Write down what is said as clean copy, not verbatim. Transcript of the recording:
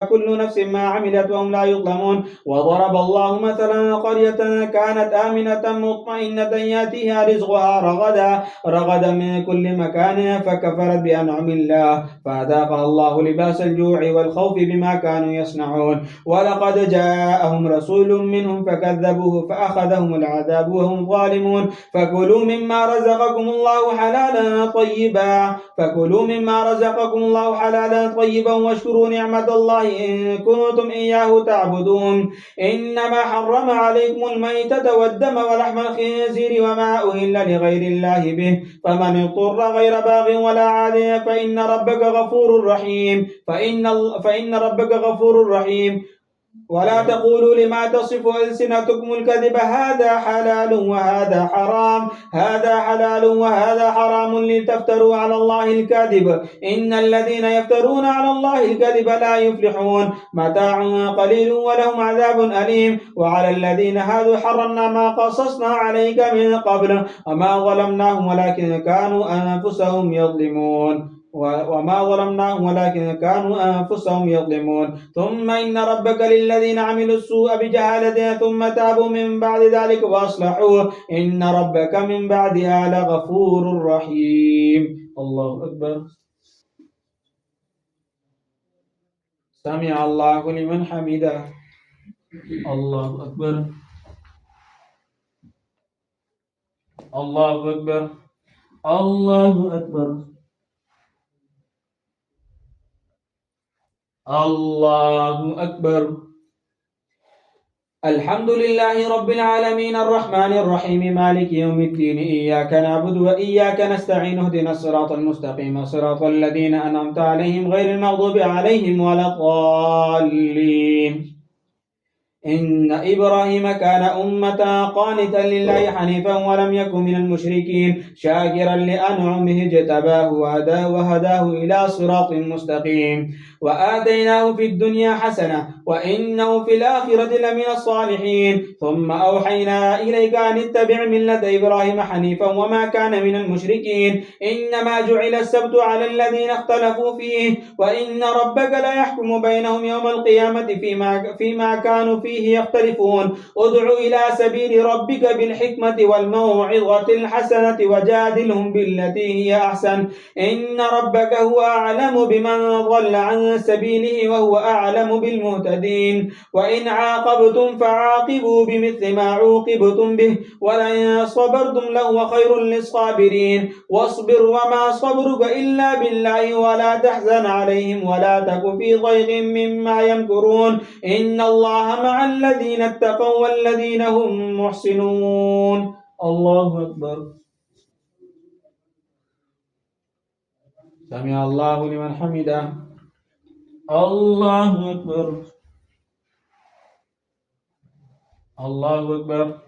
كل نفس ما عملت وهم لا يظلمون. وضرب الله مثلا قرية كانت آمنة مطمئنة يأتيها رزقها رغدا من كل مكان فكفرت بأنعم الله فأذاقها الله لباس الجوع والخوف بما كانوا يصنعون. ولقد جاءهم رسول منهم فكذبوه فأخذهم العذاب وهم ظالمون. فكلوا مما رزقكم الله حلالا طيبا واشكروا نعمة الله إن كنتم إياه تعبدون. إنما حرم عليكم الميتة والدم ولحم الخنزير وما أهل لغير الله به فمن اضطر غير باغ ولا عاد فإن ربك غفور رحيم. ولا تقولوا لما تصف ألسنتكم الكذب هذا حلال وهذا حرام لتفتروا على الله الكذب إن الذين يفترون على الله الكذب لا يفلحون. متاع قليل ولهم عذاب أليم. وعلى الذين هادوا حرمنا ما قصصنا عليك من قبل وما ظلمناهم ولكن كانوا أنفسهم يظلمون. ثم إن ربك للذين عملوا السوء بجهالة ثم تابوا من بعد ذلك وأصلحوا إن ربك من بعدها لغفور رحيم. الله أكبر. سمع الله لمن حمده. الله أكبر. الله أكبر. الله أكبر. الله أكبر. الحمد لله رب العالمين الرحمن الرحيم مالك يوم الدين إياك نعبد وإياك نستعين اهدنا الصراط المستقيم صراط الذين أنعمت عليهم غير المغضوب عليهم ولا الضالين. إن إبراهيم كان أمة قانتا لله حنيفا ولم يكن من المشركين شاكرا لأنعمه اجتباه وهداه إلى صراط مستقيم. وآتيناه في الدنيا حسنة وإنه في الآخرة لمن الصالحين. ثم أوحينا إليك أن اتبع ملة إبراهيم حنيفا وما كان من المشركين. إنما جعل السبت على الذين اختلفوا فيه وإن ربك لا يحكم بينهم يوم القيامة فيما كانوا فيه يختلفون. ادع إلى سبيل ربك بالحكمة والموعظة الحسنة وجادلهم بالتي هي أحسن إن ربك هو أعلم بمن ضل عن سبيله وهو أعلم بالمهتدين. وإن عاقبتم فعاقبوا بمثل ما عوقبتم به ولئن صبرتم لهو خير للصابرين. واصبر وما صبرك إلا بالله ولا تحزن عليهم ولا تك في ضيق مما يمكرون إن الله مع الذين اتقوا والذين هم محسنون. الله أكبر. سمع الله لمن حمده. الله أكبر. الله أكبر.